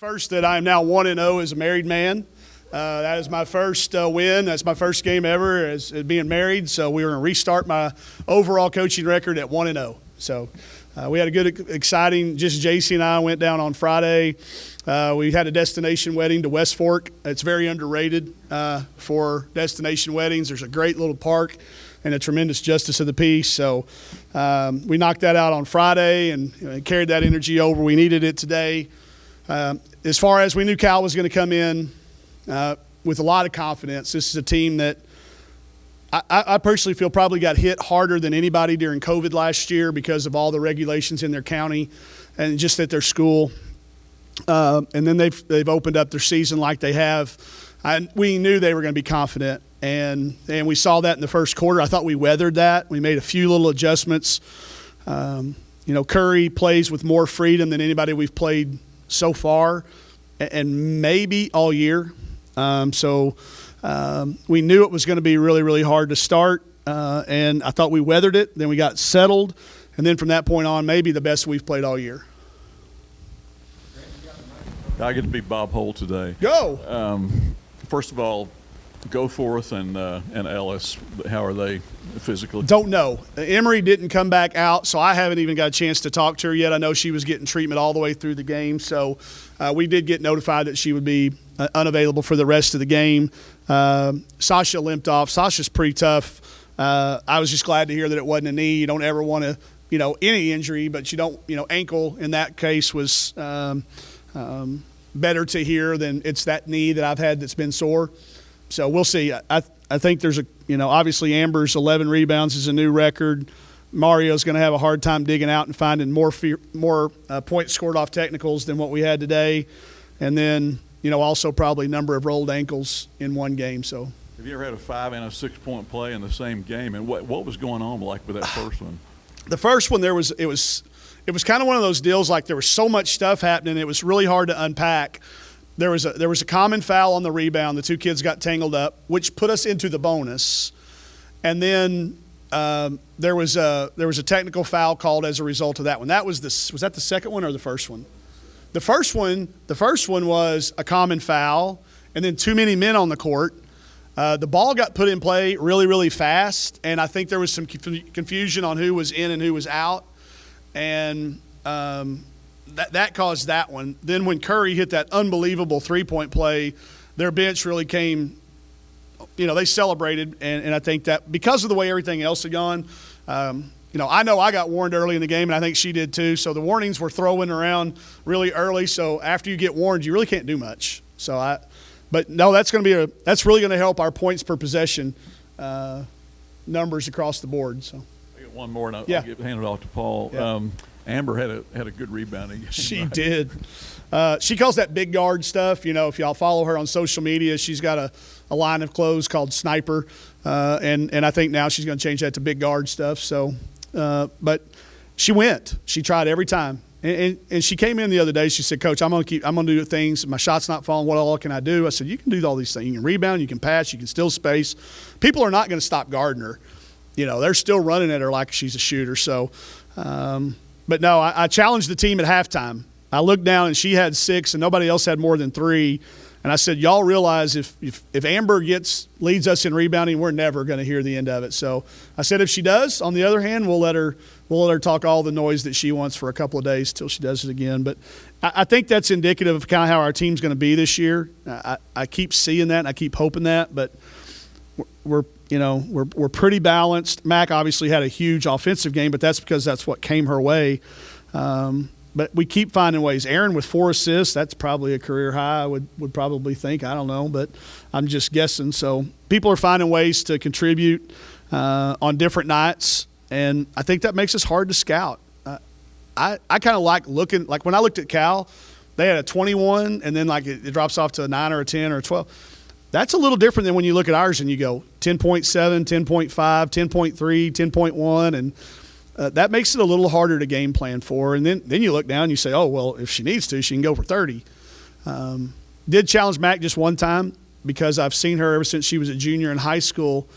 first that I am now 1-0 as a married man. That is my first win. That's my first game ever as being married. So we were going to restart my overall coaching record at 1-0. So we had a good, exciting. Just JC and I went down on Friday. We had a destination wedding to West Fork. It's very underrated for destination weddings. There's a great little park and a tremendous justice of the peace. So we knocked that out on Friday and carried that energy over. We needed it today. As far as we knew Cal was going to come in with a lot of confidence. This is a team that I personally feel probably got hit harder than anybody during COVID last year because of all the regulations in their county and just at their school. And then they've opened up their season like they have. We knew they were going to be confident, and we saw that in the first quarter. I thought we weathered that. We made a few little adjustments. Curry plays with more freedom than anybody we've played so far and maybe all year. So we knew it was going to be really, really hard to start, and I thought we weathered it. Then we got settled, and then from that point on, maybe the best we've played all year. I get to be Bob Holt today. Go! First of all, Goforth and Ellis, how are they physically? Don't know. Emory didn't come back out, so I haven't even got a chance to talk to her yet. I know she was getting treatment all the way through the game, so we did get notified that she would be unavailable for the rest of the game. Sasha limped off. Sasha's pretty tough. I was just glad to hear that it wasn't a knee. You don't ever want to, any injury, but you don't, ankle in that case was better to hear than it's that knee that I've had that's been sore. So we'll see. I think there's obviously Amber's 11 rebounds is a new record. Mario's going to have a hard time digging out and finding more points scored off technicals than what we had today. And then, also probably number of rolled ankles in one game. So have you ever had a 5 and a 6 point play in the same game? And what was going on like with that first one? The first one, it was kind of one of those deals like there was so much stuff happening. It was really hard to unpack. There was a common foul on the rebound. The two kids got tangled up, which put us into the bonus. And then there was a technical foul called as a result of that one. Was that the second one or the first one? The first one was a common foul, and then too many men on the court. The ball got put in play really, really fast, and I think there was some confusion on who was in and who was out, and that caused that one. Then when Curry hit that unbelievable three-point play, their bench really came. They celebrated, and I think that because of the way everything else had gone, I know I got warned early in the game, and I think she did too. So the warnings were throwing around really early. So after you get warned, you really can't do much. But no, that's really going to help our points per possession numbers across the board. So I got one more, and I'll hand it off to Paul. Yeah. Amber had a good rebounding. She did. She calls that big guard stuff. If y'all follow her on social media, she's got a line of clothes called Sniper, and I think now she's going to change that to big guard stuff. So, but she went. She tried every time, and she came in the other day. She said, "Coach, I'm going to do things. My shot's not falling. What all can I do?" I said, "You can do all these things. You can rebound. You can pass. You can steal space. People are not going to stop guarding her. They're still running at her like she's a shooter." So. But no, I challenged the team at halftime. I looked down and she had 6 and nobody else had more than 3. And I said, y'all realize if Amber leads us in rebounding, we're never going to hear the end of it. So I said, if she does, on the other hand, we'll let her talk all the noise that she wants for a couple of days till she does it again. But I think that's indicative of kind of how our team's going to be this year. I keep seeing that and I keep hoping that, but we're pretty balanced. Mac obviously had a huge offensive game, but that's because that's what came her way. But we keep finding ways. Aaron with 4 assists, that's probably a career high, I would probably think. I don't know, but I'm just guessing. So people are finding ways to contribute on different nights, and I think that makes us hard to scout. I kind of like looking – like when I looked at Cal, they had a 21, and then like it drops off to a 9 or a 10 or a 12. That's a little different than when you look at ours and you go 10.7, 10.5, 10.3, 10.1, and that makes it a little harder to game plan for. And then you look down and you say, oh, well, if she needs to, she can go for 30. Did challenge Mac just one time because I've seen her ever since she was a junior in high school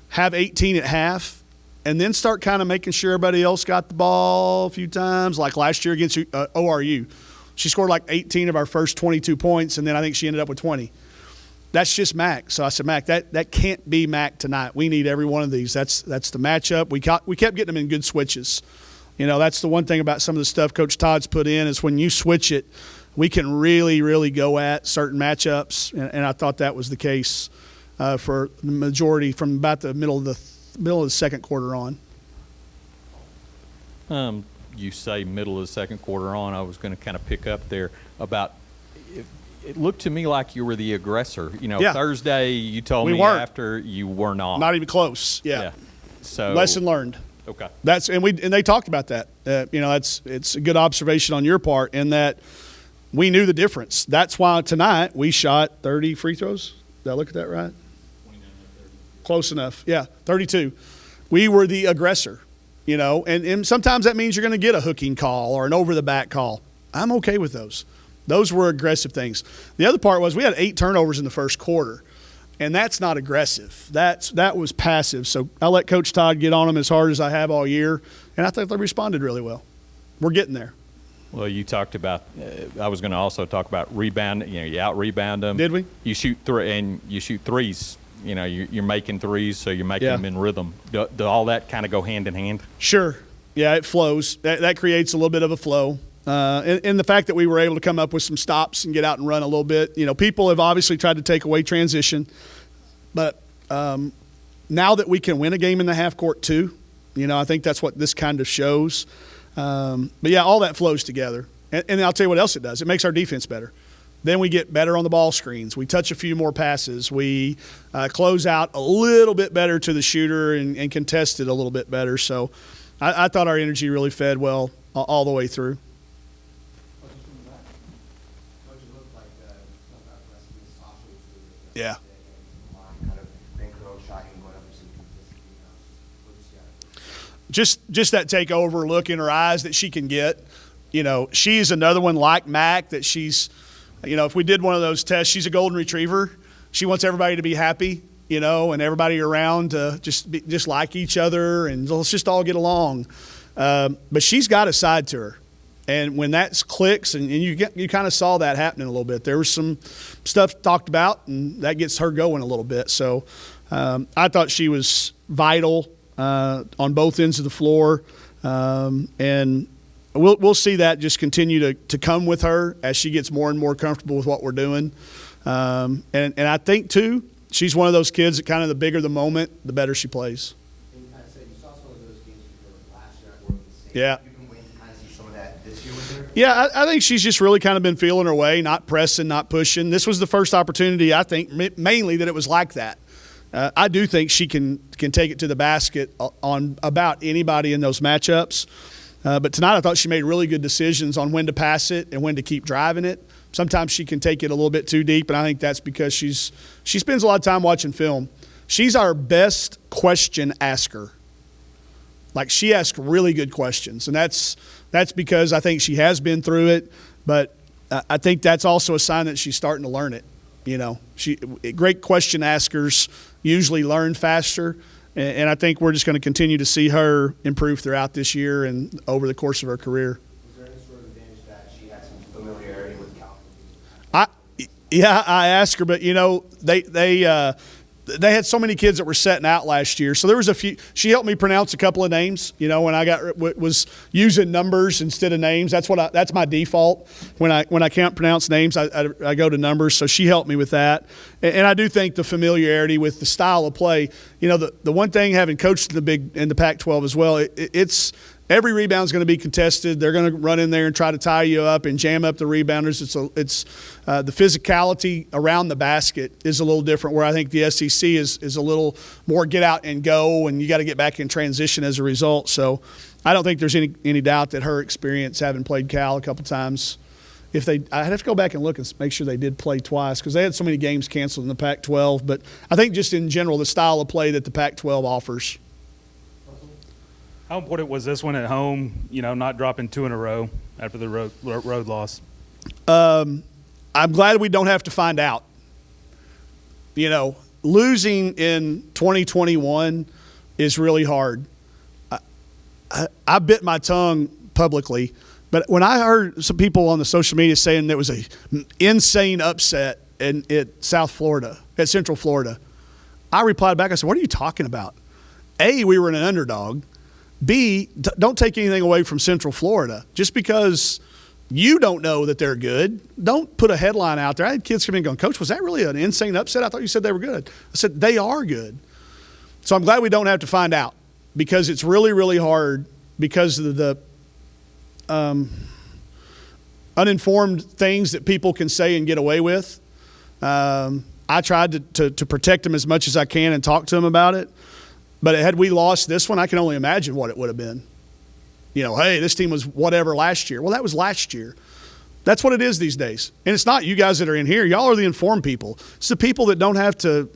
have 18 at half and then start kind of making sure everybody else got the ball a few times, like last year against ORU. She scored like 18 of our first 22 points, and then I think she ended up with 20. That's just Mac. So I said, Mac, that can't be Mac tonight. We need every one of these. That's the matchup. We kept getting them in good switches. That's the one thing about some of the stuff Coach Todd's put in is when you switch it, we can really, really go at certain matchups, and I thought that was the case for the majority from about the middle of the second quarter on. You say middle of the second quarter on. I was going to kind of pick up there about it looked to me like you were the aggressor. Yeah. Thursday you told We me weren't. after you were not. Not even close. Yeah. So lesson learned. Okay. And they talked about that. It's a good observation on your part in that we knew the difference. That's why tonight we shot 30 free throws. Did I look at that right? 29 or 30. Close enough. Yeah, 32. We were the aggressor, and sometimes that means you're going to get a hooking call or an over-the-back call. I'm okay with those. Those were aggressive things. The other part was we had 8 turnovers in the first quarter, and that's not aggressive. That was passive. So I'll let Coach Todd get on them as hard as I have all year, and I think they responded really well. We're getting there. Well, you talked about. I was going to also talk about rebound. You out-rebound them. Did we? You shoot threes. You're making threes, so you're making them in rhythm. Do all that kind of go hand in hand? Sure. Yeah, it flows. That creates a little bit of a flow. And the fact that we were able to come up with some stops and get out and run a little bit. People have obviously tried to take away transition. But now that we can win a game in the half court too, I think that's what this kind of shows. But, yeah, all that flows together. And I'll tell you what else it does. It makes our defense better. Then we get better on the ball screens. We touch a few more passes. We close out a little bit better to the shooter and contest it a little bit better. So I thought our energy really fed well all the way through. Yeah. Just that takeover look in her eyes that she can get. She's another one like Mac that she's, if we did one of those tests, she's a golden retriever. She wants everybody to be happy, and everybody around to just like each other and let's just all get along. But she's got a side to her. And when that clicks, and you kind of saw that happening a little bit. There was some stuff talked about, and that gets her going a little bit. So I thought she was vital on both ends of the floor. And we'll see that just continue to come with her as she gets more and more comfortable with what we're doing. And I think, too, she's one of those kids that kind of the bigger the moment, the better she plays. And you kind of said you saw some of those games last year were the same. Yeah. You've been waiting to kind of see some of that this year with her? Yeah, I think she's just really kind of been feeling her way, not pressing, not pushing. This was the first opportunity, I think, mainly that it was like that. I do think she can take it to the basket on about anybody in those matchups. But tonight I thought she made really good decisions on when to pass it and when to keep driving it. Sometimes she can take it a little bit too deep, and I think that's because she spends a lot of time watching film. She's our best question asker. Like, she asks really good questions, and that's because I think she has been through it, but I think that's also a sign that she's starting to learn it. Great question askers usually learn faster, and I think we're just going to continue to see her improve throughout this year and over the course of her career. Was there any sort of advantage that she had some familiarity with Cal? I asked her, but they had so many kids that were setting out last year. So there was a few. She helped me pronounce a couple of names. When I was using numbers instead of names. That's my default when I can't pronounce names. I go to numbers. So she helped me with that, and I do think the familiarity with the style of play. The one thing, having coached in the Pac-12 as well, it's. Every rebound is going to be contested. They're going to run in there and try to tie you up and jam up the rebounders. It's the physicality around the basket is a little different, where I think the SEC is a little more get out and go, and you got to get back in transition as a result. So I don't think there's any doubt that her experience, having played Cal a couple times, I'd have to go back and look and make sure they did play twice because they had so many games canceled in the Pac-12. But I think just in general, the style of play that the Pac-12 offers. How important was this one at home, not dropping 2 in a row after the road loss? I'm glad we don't have to find out. Losing in 2021 is really hard. I bit my tongue publicly But when I heard some people on the social media saying there was a insane upset at South Florida, at Central Florida, I replied back. I said, "What are you talking about? A, we were an underdog. B, don't take anything away from Central Florida. Just because you don't know that they're good, don't put a headline out there." I had kids come in going, "Coach, was that really an insane upset? I thought you said they were good." I said, "They are good." So I'm glad we don't have to find out, because it's really, really hard because of the uninformed things that people can say and get away with. I tried to protect them as much as I can and talk to them about it. But had we lost this one, I can only imagine what it would have been. Hey, this team was whatever last year. Well, that was last year. That's what it is these days. And it's not you guys that are in here. Y'all are the informed people. It's the people that don't have to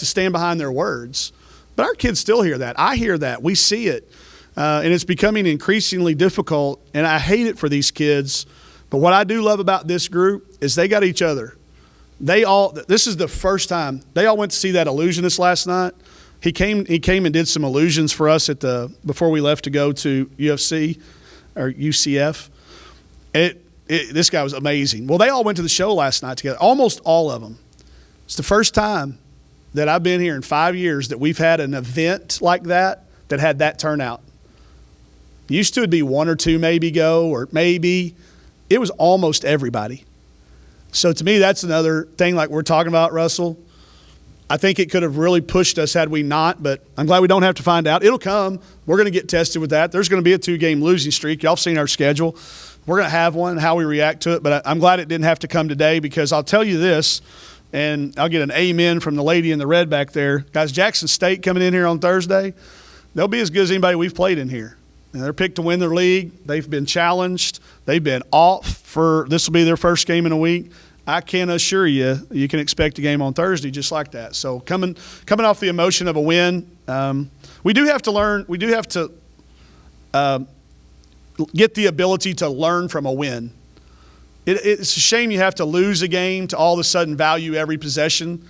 stand behind their words. But our kids still hear that. I hear that. We see it. And it's becoming increasingly difficult, and I hate it for these kids. But what I do love about this group is they got each other. This is the first time. They all went to see that illusionist last night. He came and did some illusions for us before we left to go to UFC or UCF. This guy was amazing. Well, they all went to the show last night together, almost all of them. It's the first time that I've been here in 5 years that we've had an event like that had that turnout. Used to it'd be one or two maybe go, or maybe. It was almost everybody. So to me, that's another thing like we're talking about, Russell. I think it could have really pushed us had we not, but I'm glad we don't have to find out. It'll come. We're going to get tested with that. There's going to be a 2-game losing streak. Y'all have seen our schedule. We're going to have one, how we react to it, but I'm glad it didn't have to come today, because I'll tell you this, and I'll get an amen from the lady in the red back there. Guys, Jackson State coming in here on Thursday, they'll be as good as anybody we've played in here. And they're picked to win their league. They've been challenged. They've been off this will be their first game in a week. I can assure you, you can expect a game on Thursday just like that. So coming off the emotion of a win, we do have to learn. We do have to get the ability to learn from a win. It's a shame you have to lose a game to all of a sudden value every possession,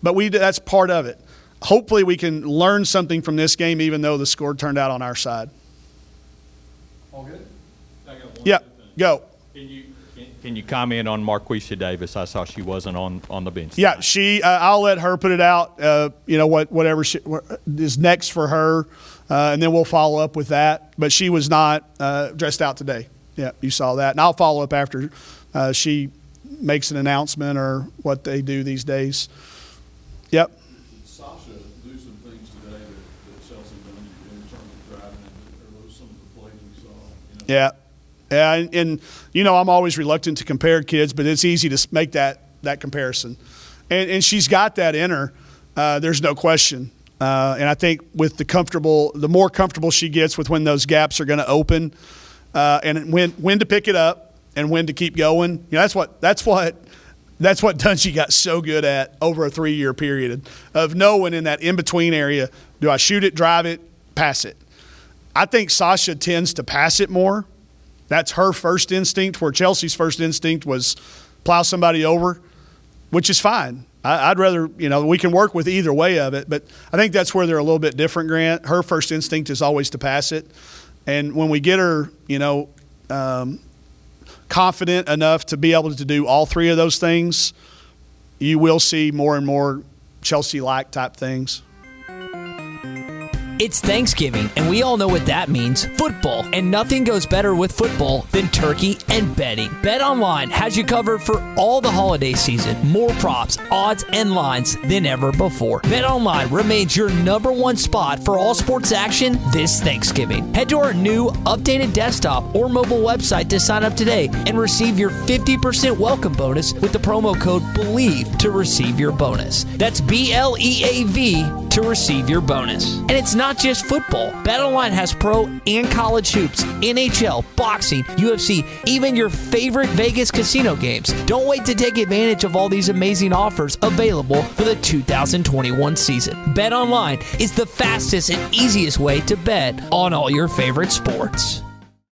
but that's part of it. Hopefully we can learn something from this game, even though the score turned out on our side. All good? I got one Yeah, other thing. go. Can you comment on Marquisha Davis? I saw she wasn't on the bench. Yeah, I'll let her put it out. Whatever is next for her, and then we'll follow up with that. But she was not dressed out today. Yeah, you saw that, and I'll follow up after she makes an announcement or what they do these days. Yep. Did Sasha do some things today that Chelsea done in terms of driving, or those some of the plays we saw? Yeah. Yeah, and I'm always reluctant to compare kids, but it's easy to make that comparison. And she's got that in her. There's no question. And I think with the more comfortable she gets with when those gaps are going to open, and when to pick it up and when to keep going. That's what Dungy got so good at over a 3-year period of knowing in that in-between area, do I shoot it, drive it, pass it? I think Sasha tends to pass it more. That's her first instinct, where Chelsea's first instinct was plow somebody over, which is fine. I'd rather, we can work with either way of it, but I think that's where they're a little bit different, Grant. Her first instinct is always to pass it. And when we get her, confident enough to be able to do all three of those things, you will see more and more Chelsea-like type things. It's Thanksgiving, and we all know what that means, football. And nothing goes better with football than turkey and betting. BetOnline has you covered for all the holiday season. More props, odds, and lines than ever before. BetOnline remains your #1 spot for all sports action this Thanksgiving. Head to our new updated desktop or mobile website to sign up today and receive your 50% welcome bonus with the promo code BELIEVE to receive your bonus. That's BLEAV to receive your bonus. And it's not just football. BetOnline has pro and college hoops, NHL, boxing, UFC, even your favorite Vegas casino games. Don't wait to take advantage of all these amazing offers available for the 2021 season. BetOnline is the fastest and easiest way to bet on all your favorite sports.